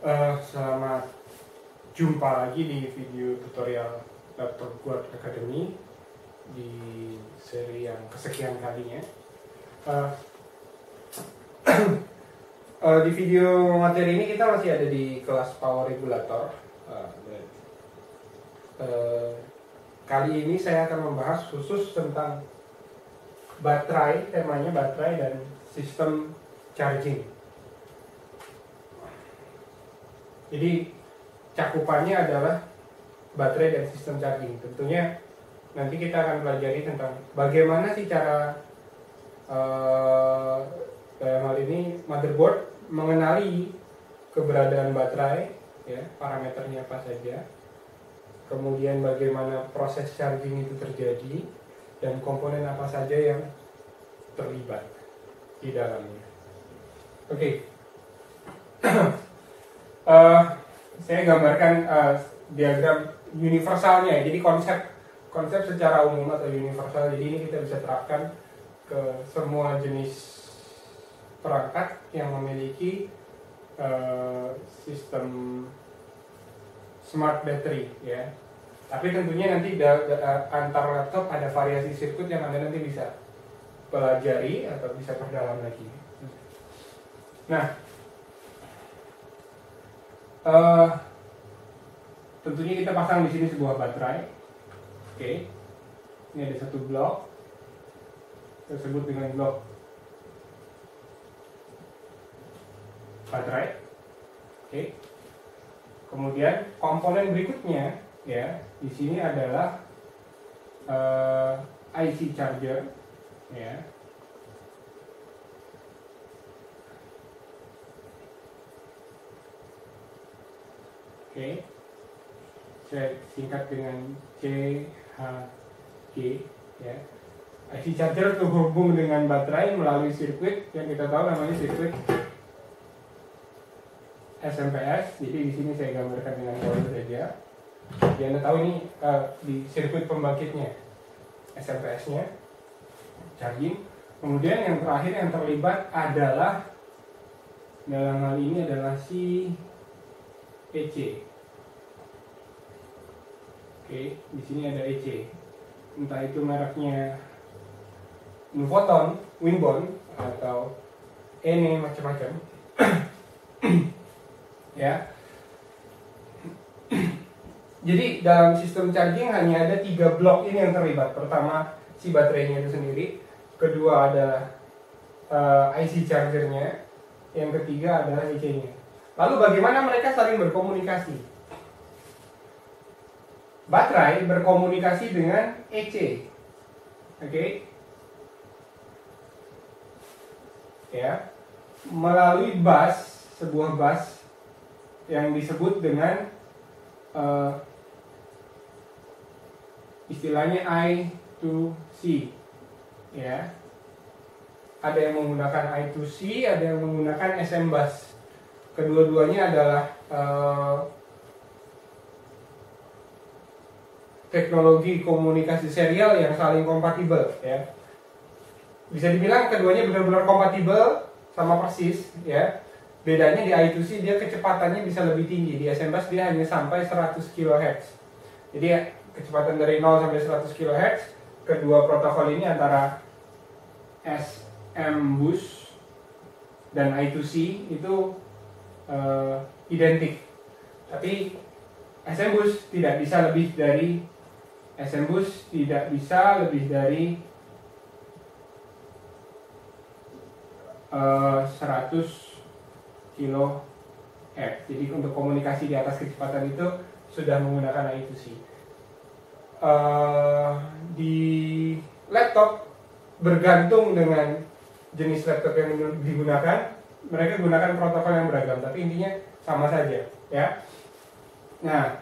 Selamat jumpa lagi di video tutorial Laptop Guard Academy di seri yang kesekian kalinya. Di video materi ini kita masih ada di kelas Power Regulator. Kali ini saya akan membahas khusus tentang baterai, temanya baterai dan sistem charging. Jadi cakupannya adalah baterai dan sistem charging. Tentunya nanti kita akan pelajari tentang bagaimana sih cara dalam hal ini motherboard mengenali keberadaan baterai, ya, parameternya apa saja, kemudian bagaimana proses charging itu terjadi dan komponen apa saja yang terlibat di dalamnya. Oke. Saya gambarkan diagram universalnya. Jadi konsep secara umum atau universal. Jadi ini kita bisa terapkan ke semua jenis perangkat yang memiliki sistem smart battery, ya. Tapi tentunya nanti antar laptop ada variasi sirkuit yang Anda nanti bisa pelajari atau bisa perdalam lagi. Nah, tentunya kita pasang di sini sebuah baterai. Oke. Ini ada satu blok. Kita sebut dengan blok baterai. Oke. Kemudian komponen berikutnya, ya, di sini adalah IC charger, ya. Oke, saya singkat dengan CHG, ya. IC charger terhubung dengan baterai melalui sirkuit yang kita tahu namanya sirkuit SMPS. Jadi di sini saya gambarkan dengan power saja. Jadi Anda tahu ini di sirkuit pembangkitnya, SMPS-nya, charging. Kemudian yang terakhir yang terlibat adalah dalam hal ini adalah si EC. Oke, di sini ada EC. Entah itu mereknya Nuvoton, Winbond atau Ene, macam-macam. Ya. Jadi dalam sistem charging hanya ada 3 blok ini yang terlibat. Pertama, si baterainya itu sendiri. Kedua adalah IC chargernya. Yang ketiga adalah EC-nya. Lalu bagaimana mereka saling berkomunikasi? Baterai berkomunikasi dengan EC. Oke. Ya. Melalui bus, sebuah bus yang disebut dengan istilahnya I2C. Ya. Ada yang menggunakan I2C, ada yang menggunakan SM bus. Kedua-duanya adalah teknologi komunikasi serial yang saling kompatibel, ya. Bisa dibilang keduanya benar-benar kompatibel, sama persis, ya. Bedanya di I2C dia kecepatannya bisa lebih tinggi, di SM bus dia hanya sampai 100 kHz. Jadi kecepatan dari 0 sampai 100 kHz. Kedua protokol ini antara SM bus dan I2C itu identik, tapi SM bus tidak bisa lebih dari 100 kHz. Jadi untuk komunikasi di atas kecepatan itu sudah menggunakan I2C. Di laptop bergantung dengan jenis laptop yang digunakan, mereka gunakan protokol yang beragam, tapi intinya sama saja, ya. Nah,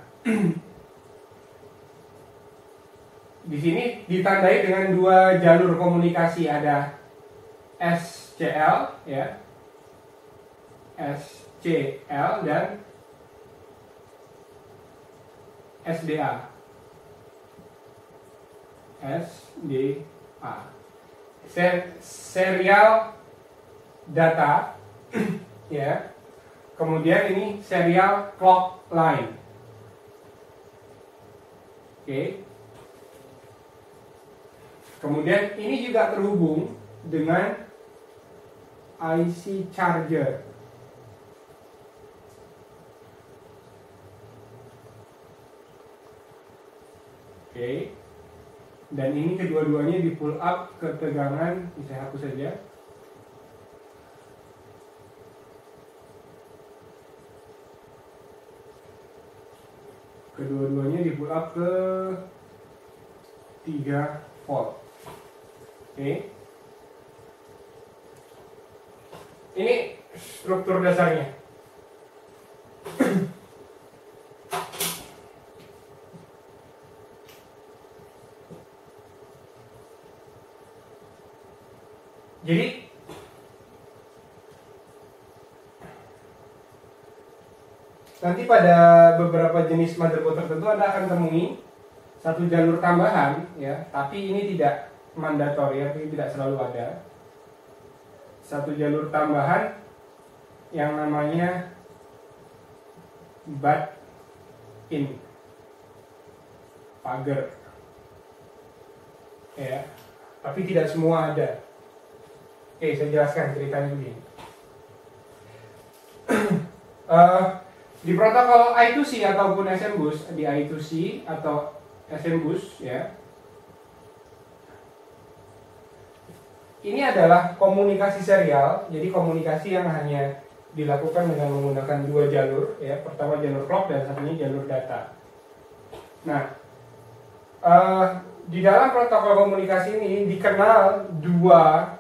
di sini ditandai dengan 2 jalur komunikasi, ada SCL, ya, SCL dan SDA. Serial data, ya. Kemudian ini serial clock line. Oke. Kemudian ini juga terhubung dengan IC charger. Oke. Dan ini kedua-duanya di pull up ke tegangan, saya hapus saja. Kedua-duanya di pull up ke 3 volt. Oke. Ini struktur dasarnya. Jadi nanti pada beberapa jenis motherboard tertentu Anda akan temui satu jalur tambahan, ya, tapi ini tidak mandatori, tapi tidak selalu ada. Satu jalur tambahan yang namanya butt-in, pagar, ya, tapi tidak semua ada. Oke, saya jelaskan ceritanya begini. Di protokol I2C ataupun SMBus, di I2C atau SMBus, ya, ini adalah komunikasi serial. Jadi komunikasi yang hanya dilakukan dengan menggunakan dua jalur, ya. Pertama jalur clock dan satunya jalur data. Nah, di dalam protokol komunikasi ini dikenal dua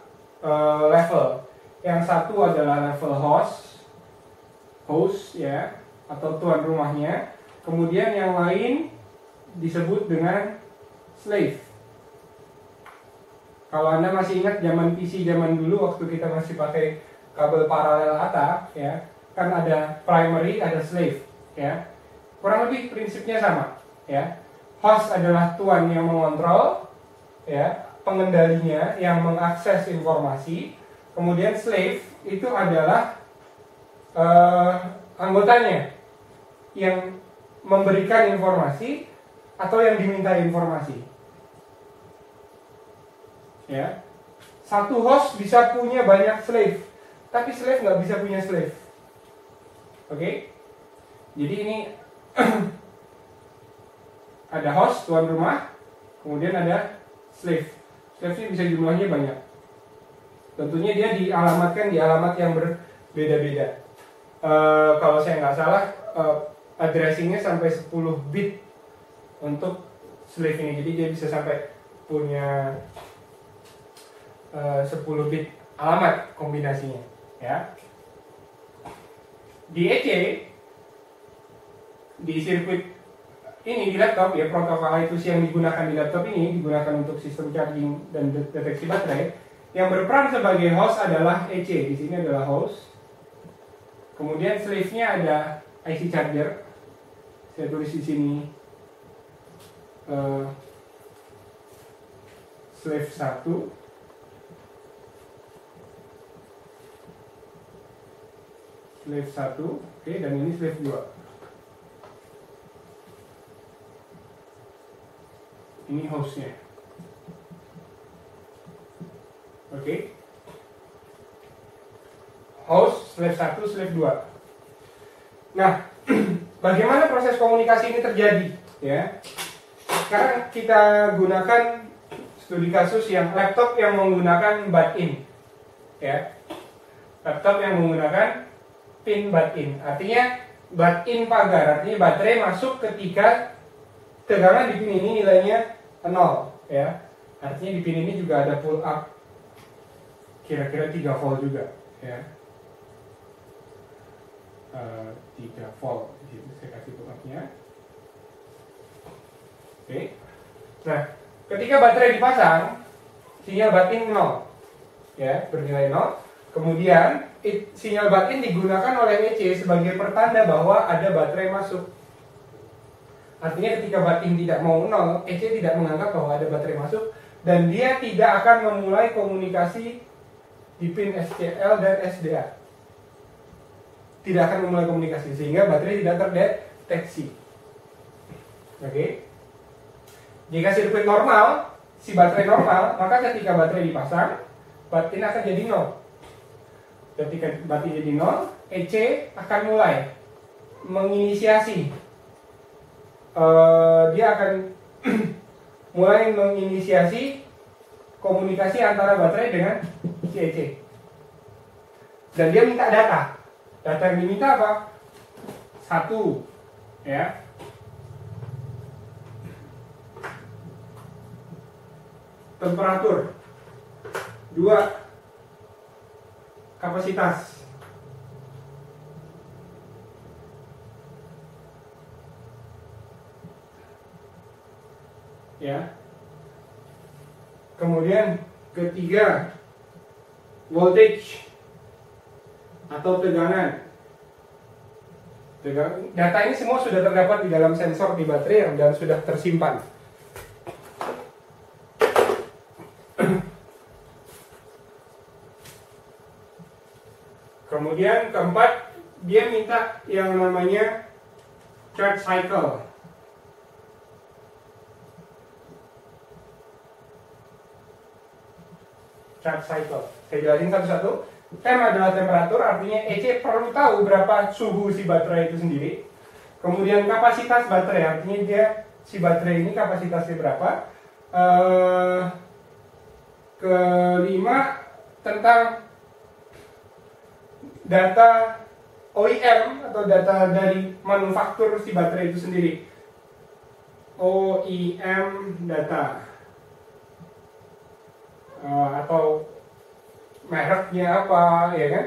level. Yang satu adalah level host, ya, atau tuan rumahnya. Kemudian yang lain disebut dengan slave. Kalau Anda masih ingat zaman PC zaman dulu, waktu kita masih pakai kabel paralel ATA, ya, kan ada primary, ada slave, ya. Kurang lebih prinsipnya sama, ya. Host adalah tuan yang mengontrol, ya, pengendalinya yang mengakses informasi. Kemudian slave itu adalah anggotanya yang memberikan informasi atau yang diminta informasi. Ya, satu host bisa punya banyak slave, tapi slave nggak bisa punya slave. Oke, jadi ini ada host tuan rumah, kemudian ada slave. Slave ini bisa jumlahnya banyak. Tentunya dia dialamatkan di alamat yang berbeda-beda. Kalau saya nggak salah, addressingnya sampai 10 bit untuk slave ini. Jadi dia bisa sampai punya 10 bit alamat kombinasinya, ya. Di EC, di sirkuit ini di laptop, ya, protokol I2C yang digunakan di laptop ini digunakan untuk sistem charging dan deteksi baterai. Yang berperan sebagai host adalah EC. Di sini adalah host. Kemudian slave-nya ada IC charger. Saya tulis di sini slave 1. Slave 1, oke, dan ini slave 2. Ini hostnya. Oke. Host, slave 1, slave 2. Nah, bagaimana proses komunikasi ini terjadi, ya? Sekarang kita gunakan studi kasus yang laptop yang menggunakan butt-in, ya. Laptop yang menggunakan pin butt-in. Artinya butt-in pagar, artinya baterai masuk ketika tegangan di pin ini nilainya 0, ya. Artinya di pin ini juga ada pull up kira-kira 3 volt juga, ya. 3 volt di situ saya kasih pull up-nya. Oke. Nah, ketika baterai dipasang, sinyal butt-in 0, ya, bernilai 0. Kemudian sinyal butt-in digunakan oleh EC sebagai pertanda bahwa ada baterai masuk. Artinya ketika butt-in tidak mau 0, EC tidak menganggap bahwa ada baterai masuk, dan dia tidak akan memulai komunikasi di pin SCL dan SDA. tidak akan memulai komunikasi sehingga baterai tidak terdeteksi. Oke. Jika sirkuit normal, si baterai normal, maka ketika baterai dipasang, batin akan jadi 0. Ketika batin jadi 0, EC akan mulai menginisiasi. Dia akan mulai menginisiasi komunikasi antara baterai dengan si EC. Dan dia minta data. Data yang diminta apa? 1, ya. Temperatur. 2, kapasitas. Ya. Kemudian ketiga, voltage atau tegangan. Data ini semua sudah terdapat di dalam sensor di baterai dan sudah tersimpan. Kemudian keempat, dia minta yang namanya charge cycle. Charge cycle. Saya jelasin satu-satu. Tem adalah temperatur, artinya EC perlu tahu berapa suhu si baterai itu sendiri. Kemudian kapasitas baterai, artinya dia si baterai ini kapasitasnya berapa. Kelima, tentang data OEM atau data dari manufaktur si baterai itu sendiri. OEM data. Atau mereknya apa, ya kan?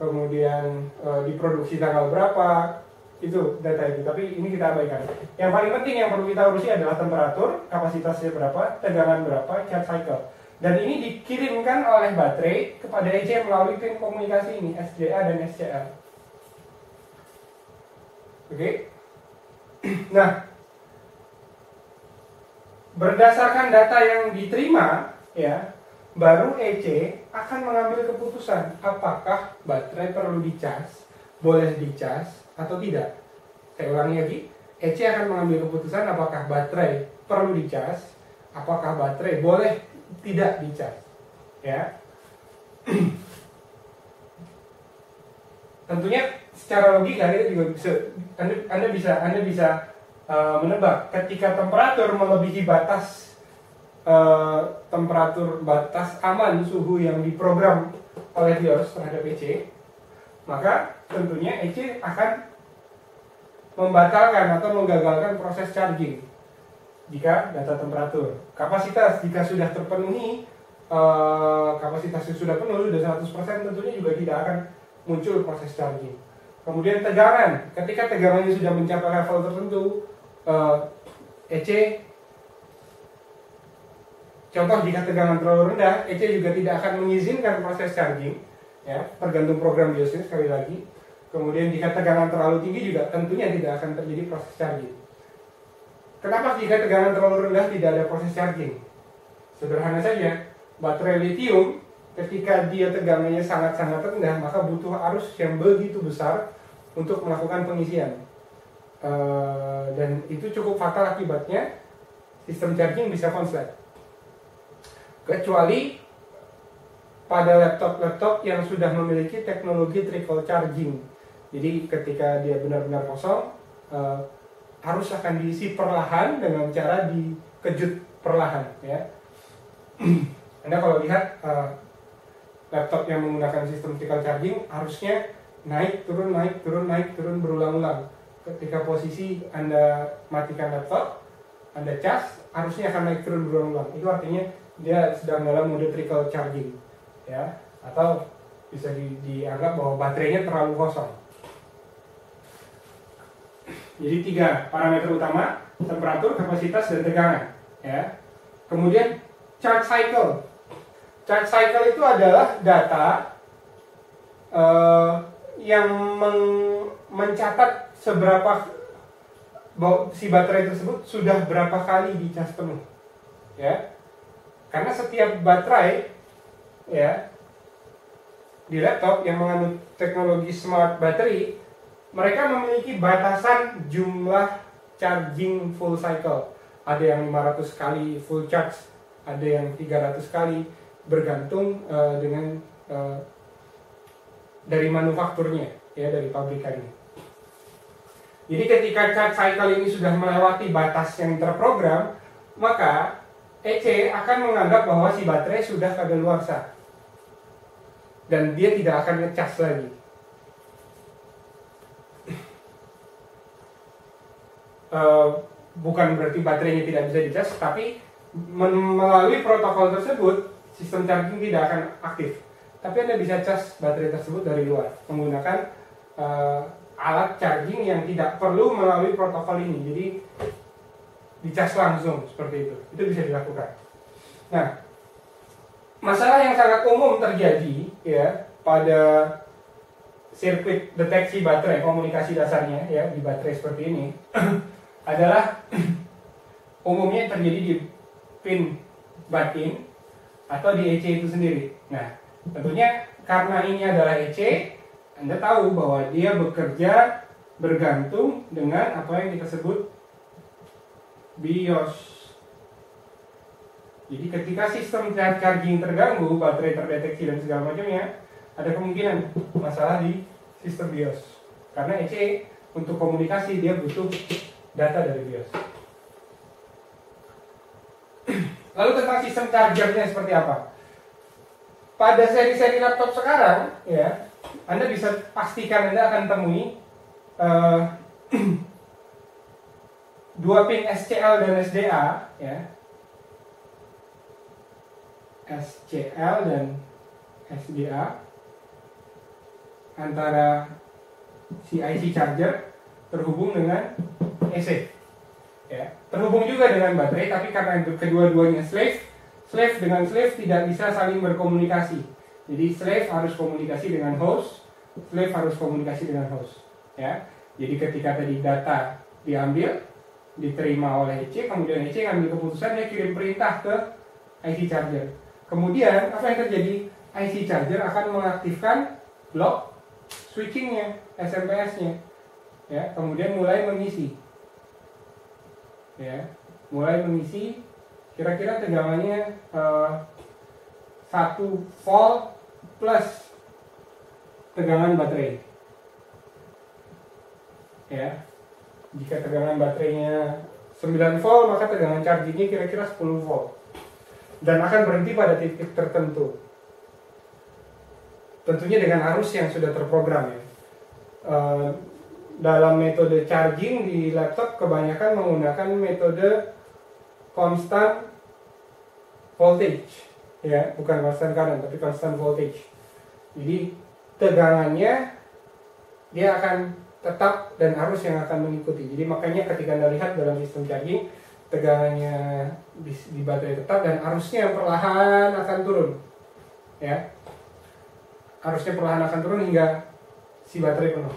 Kemudian diproduksi tanggal berapa, itu data itu. Tapi ini kita abaikan. Yang paling penting yang perlu kita urusi adalah temperatur, kapasitasnya berapa, tegangan berapa, charge cycle. Dan ini dikirimkan oleh baterai kepada EC melalui pin komunikasi ini, SJA dan SCL. Oke. Nah, berdasarkan data yang diterima, ya, baru EC akan mengambil keputusan apakah baterai perlu dicas, boleh dicas atau tidak. Saya ulangi lagi, EC akan mengambil keputusan apakah baterai perlu dicas, apakah baterai boleh tidak dicas. Ya. Tentunya secara logika kita juga bisa, Anda bisa menebak ketika temperatur melebihi batas temperatur batas aman suhu yang diprogram oleh BIOS terhadap EC, maka tentunya EC akan membatalkan atau menggagalkan proses charging jika data temperatur. Kapasitas jika sudah terpenuhi, kapasitasnya sudah penuh, sudah 100%, tentunya juga tidak akan muncul proses charging. Kemudian tegangan, ketika tegangannya sudah mencapai level tertentu, EC, contoh jika tegangan terlalu rendah, EC juga tidak akan mengizinkan proses charging, ya, tergantung program BIOSnya sekali lagi. Kemudian jika tegangan terlalu tinggi juga tentunya tidak akan terjadi proses charging. Kenapa jika tegangan terlalu rendah tidak ada proses charging? Sederhana saja, baterai lithium ketika dia tegangannya sangat-sangat rendah, maka butuh arus yang begitu besar untuk melakukan pengisian. Dan itu cukup fatal akibatnya, sistem charging bisa konslet. Kecuali pada laptop-laptop yang sudah memiliki teknologi trickle charging. Jadi ketika dia benar-benar kosong, harus akan diisi perlahan dengan cara dikejut perlahan. Ya. Anda kalau lihat laptop yang menggunakan sistem trickle charging harusnya naik turun berulang-ulang. Ketika posisi Anda matikan laptop, Anda cas, harusnya akan naik turun berulang-ulang. Itu artinya dia sedang dalam mode trickle charging, ya, atau bisa dianggap bahwa baterainya terlalu kosong. Jadi 3 parameter utama: temperatur, kapasitas, dan tegangan. Ya. Kemudian charge cycle. Charge cycle itu adalah data yang mencatat seberapa si baterai tersebut sudah berapa kali dicas penuh. Ya. Karena setiap baterai, ya, di laptop yang menganut teknologi smart battery, mereka memiliki batasan jumlah charging full cycle. Ada yang 500 kali full charge, ada yang 300 kali, bergantung dengan dari manufakturnya, ya, dari pabrikannya. Jadi ketika charge cycle ini sudah melewati batas yang terprogram, maka EC akan menganggap bahwa si baterai sudah kadaluarsa dan dia tidak akan ngecas lagi. Bukan berarti baterainya tidak bisa dicas, tapi melalui protokol tersebut sistem charging tidak akan aktif. Tapi Anda bisa cas baterai tersebut dari luar menggunakan alat charging yang tidak perlu melalui protokol ini. Jadi dicas langsung seperti itu. Itu bisa dilakukan. Nah, masalah yang sangat umum terjadi ya pada sirkuit deteksi baterai, komunikasi dasarnya ya di baterai seperti ini adalah umumnya terjadi di pin batin atau di EC itu sendiri. Nah, tentunya karena ini adalah EC, Anda tahu bahwa dia bekerja bergantung dengan apa yang kita sebut BIOS. Jadi ketika sistem charging terganggu, baterai terdeteksi dan segala macamnya, ada kemungkinan masalah di sistem BIOS. Karena EC untuk komunikasi dia butuh data dari BIOS. Lalu tentang sistem chargernya seperti apa? Pada seri-seri laptop sekarang, ya, Anda bisa pastikan Anda akan temui dua pin SCL dan SDA, ya, SCL dan SDA antara si IC charger terhubung dengan EC, ya, terhubung juga dengan baterai, tapi karena kedua-duanya slave dengan slave tidak bisa saling berkomunikasi. Jadi slave harus komunikasi dengan host, slave harus komunikasi dengan host, ya. Jadi ketika tadi data diambil, diterima oleh EC, kemudian EC ngambil keputusan, dia kirim perintah ke IC charger. Kemudian apa yang terjadi? IC charger akan mengaktifkan block switchingnya, SMPS-nya, ya. Kemudian mulai mengisi, ya, mulai mengisi. Kira-kira tegangannya 1 volt plus tegangan baterai, ya. Jika tegangan baterainya 9 volt, maka tegangan chargingnya kira-kira 10 volt dan akan berhenti pada titik tertentu, tentunya dengan arus yang sudah terprogram, ya. Dalam metode charging di laptop kebanyakan menggunakan metode constant voltage, ya, bukan constant current tapi constant voltage. Jadi tegangannya dia akan tetap dan arus yang akan mengikuti. Jadi makanya ketika Anda lihat dalam sistem charging, tegangannya di baterai tetap dan arusnya perlahan akan turun, ya. Arusnya perlahan akan turun hingga si baterai penuh.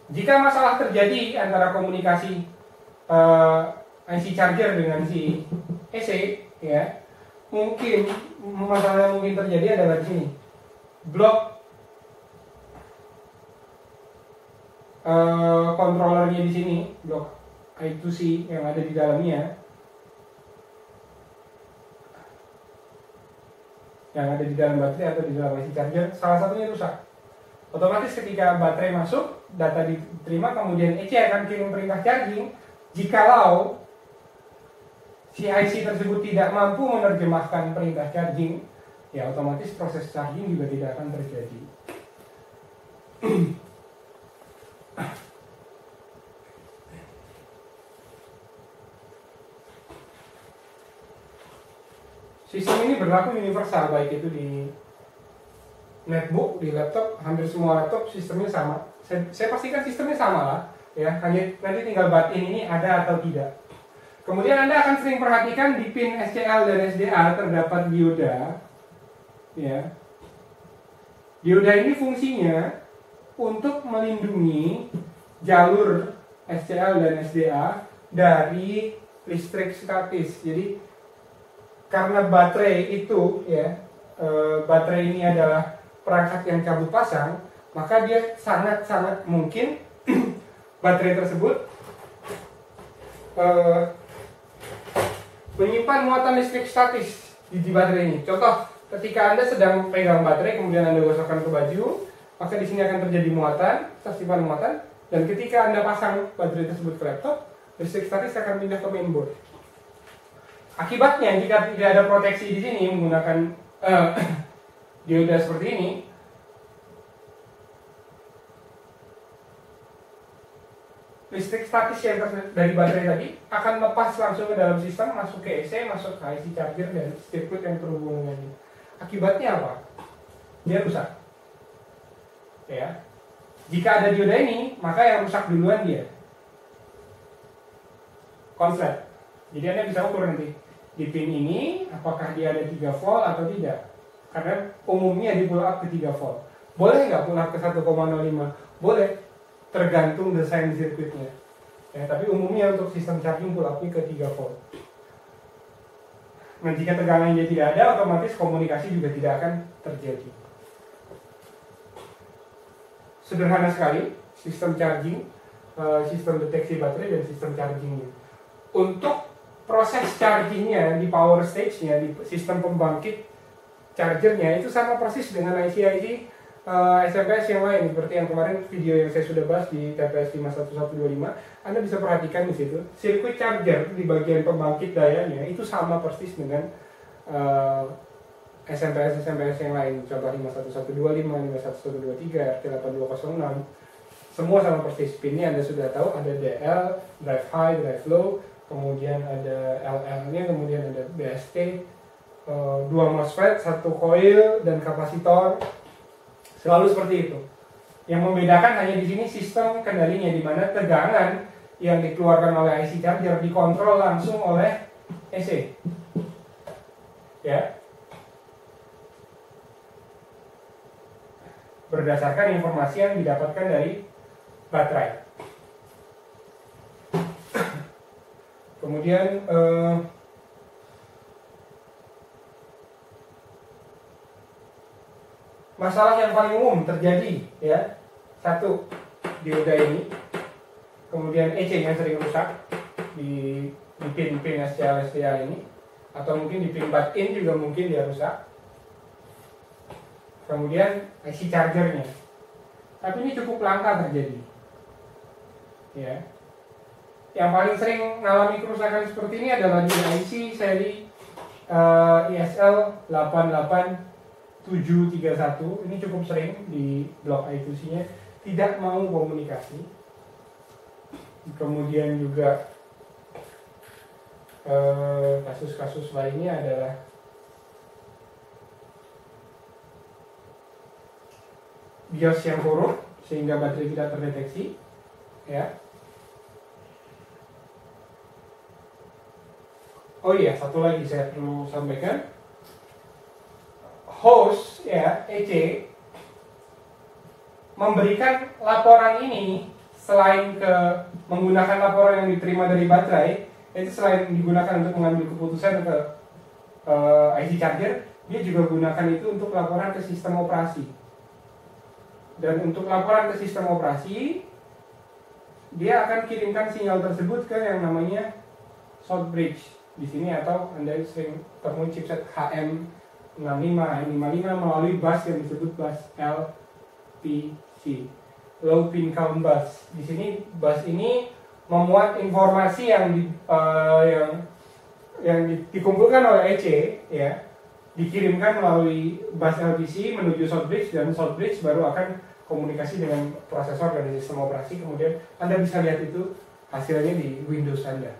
Jika masalah terjadi antara komunikasi IC charger dengan si EC, ya, mungkin masalah yang mungkin terjadi adalah di sini. Blok controllernya di sini, blok I2C yang ada di dalamnya, yang ada di dalam baterai atau di dalam IC charger, salah satunya rusak. Otomatis ketika baterai masuk, data diterima, kemudian EC akan kirim perintah charging. Jikalau si IC tersebut tidak mampu menerjemahkan perintah charging, ya otomatis proses charging juga tidak akan terjadi. Sistem ini berlaku universal, baik itu di netbook, di laptop, hampir semua laptop sistemnya sama. Saya pastikan sistemnya sama lah, ya. Hanya nanti tinggal batin ini ada atau tidak. Kemudian Anda akan sering perhatikan di pin SCL dan SDA terdapat dioda, ya. Dioda ini fungsinya untuk melindungi jalur SCL dan SDA dari listrik statis. Jadi karena baterai itu, ya, baterai ini adalah perangkat yang cabut pasang, maka dia sangat-sangat mungkin baterai tersebut menyimpan muatan listrik statis di baterai ini. Contoh, ketika Anda sedang pegang baterai kemudian Anda gosokkan ke baju, maka di sini akan terjadi muatan, tersimpan muatan, dan ketika Anda pasang baterai tersebut ke laptop, listrik statis akan pindah ke mainboard. Akibatnya jika tidak ada proteksi di sini menggunakan dioda seperti ini, listrik statis yang dari baterai tadi akan lepas langsung ke dalam sistem, masuk ke EC, masuk ke IC charger dan sirkuit yang terhubung dengannya. Akibatnya apa? Dia rusak. Ya. Jika ada dioda ini, maka yang rusak duluan dia. Konslet. Jadi Anda bisa ukur nanti di pin ini apakah dia ada 3 volt atau tidak. Karena umumnya di pull up ke 3 volt. Boleh nggak pull up ke 1,05? Boleh. Tergantung desain sirkuitnya. Ya, tapi umumnya untuk sistem charging pull up-nya ke 3 volt. Nah, jika tegangannya tidak ada, otomatis komunikasi juga tidak akan terjadi. Sederhana sekali sistem charging, sistem deteksi baterai dan sistem chargingnya. Untuk proses chargingnya di power stage-nya, di sistem pembangkit chargernya itu sama persis dengan IC-IC SMPS yang lain, seperti yang kemarin video yang saya sudah bahas di TPS 51125. Anda bisa perhatikan di situ sirkuit charger di bagian pembangkit dayanya itu sama persis dengan SMPS yang lain, contoh 51125, 51123, RT8206, semua sama persis. Pinnya Anda sudah tahu, ada DL, drive high, drive low, kemudian ada LL-nya, kemudian ada BST, 2 MOSFET, 1 coil, dan kapasitor. Selalu seperti itu. Yang membedakan hanya di sini sistem kendalinya, di mana tegangan yang dikeluarkan oleh IC charger dikontrol langsung oleh EC. Ya. Berdasarkan informasi yang didapatkan dari baterai. Kemudian masalah yang paling umum terjadi, ya, satu, dioda ini, kemudian EC yang sering rusak di pin-pin SCL ini, atau mungkin di pin butt-in juga mungkin dia rusak. Kemudian IC chargernya, tapi ini cukup langka terjadi, ya. Yang paling sering mengalami kerusakan seperti ini adalah di IC seri ISL 88731. Ini cukup sering di blok I2C-nya tidak mau komunikasi. Kemudian juga kasus-kasus lainnya adalah BIOS yang korup sehingga baterai tidak terdeteksi, ya. Oh iya, satu lagi saya perlu sampaikan. Host, ya, EC memberikan laporan ini selain ke menggunakan laporan yang diterima dari baterai, itu selain digunakan untuk mengambil keputusan ke IC charger, dia juga gunakan itu untuk laporan ke sistem operasi. Dan untuk laporan ke sistem operasi, dia akan kirimkan sinyal tersebut ke yang namanya short bridge di sini, atau Anda sering temui chipset HM65, HM55 melalui bus yang disebut bus LPC, Low Pin Count Bus. Di sini bus ini memuat informasi yang dikumpulkan oleh EC, ya, dikirimkan melalui bus LPC menuju short bridge, dan short bridge baru akan komunikasi dengan prosesor dari sistem operasi. Kemudian Anda bisa lihat itu hasilnya di Windows Anda.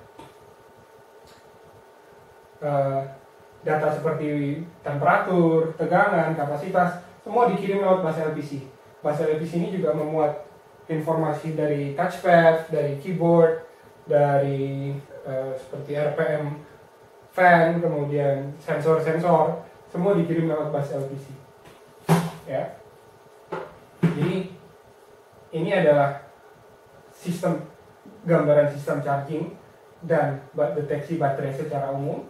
Data seperti temperatur, tegangan, kapasitas, semua dikirim lewat bus LPC. Bus LPC ini juga memuat informasi dari touchpad, dari keyboard, dari seperti RPM fan, kemudian sensor-sensor, semua dikirim lewat bus LPC. Ya. Jadi ini adalah sistem gambaran sistem charging dan deteksi baterai secara umum,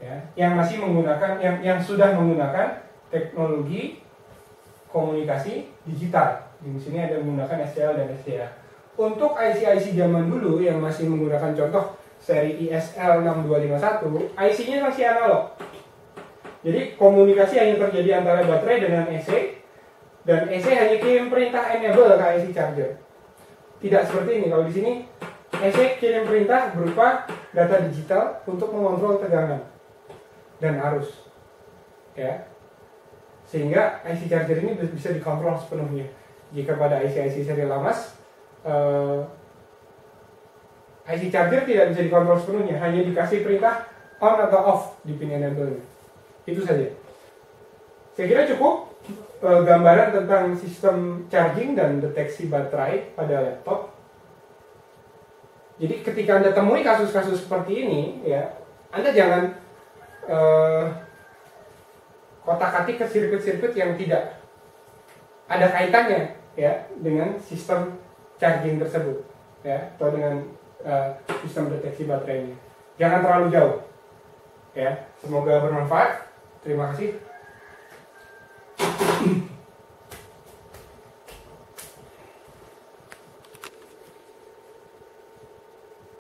ya, yang masih menggunakan, yang sudah menggunakan teknologi komunikasi digital. Di sini ada menggunakan SCL dan SDA. Untuk IC-IC zaman dulu yang masih menggunakan contoh seri ISL 6251, IC-nya masih analog. Jadi komunikasi hanya terjadi antara baterai dengan EC, dan EC hanya kirim perintah enable ke IC charger. Tidak seperti ini. Kalau di sini EC kirim perintah berupa data digital untuk mengontrol tegangan dan arus, ya. Sehingga IC charger ini bisa dikontrol sepenuhnya. Jika pada IC-IC seri lamas, IC charger tidak bisa dikontrol sepenuhnya, hanya dikasih perintah on atau off di pin enable. Itu saja. Saya kira cukup gambaran tentang sistem charging dan deteksi baterai pada laptop. Jadi ketika Anda temui kasus-kasus seperti ini, ya, Anda jangan kotak-katik ke sirkuit-sirkuit yang tidak ada kaitannya, ya, dengan sistem charging tersebut, ya, atau dengan sistem deteksi baterainya. Jangan terlalu jauh, ya. Semoga bermanfaat. Terima kasih.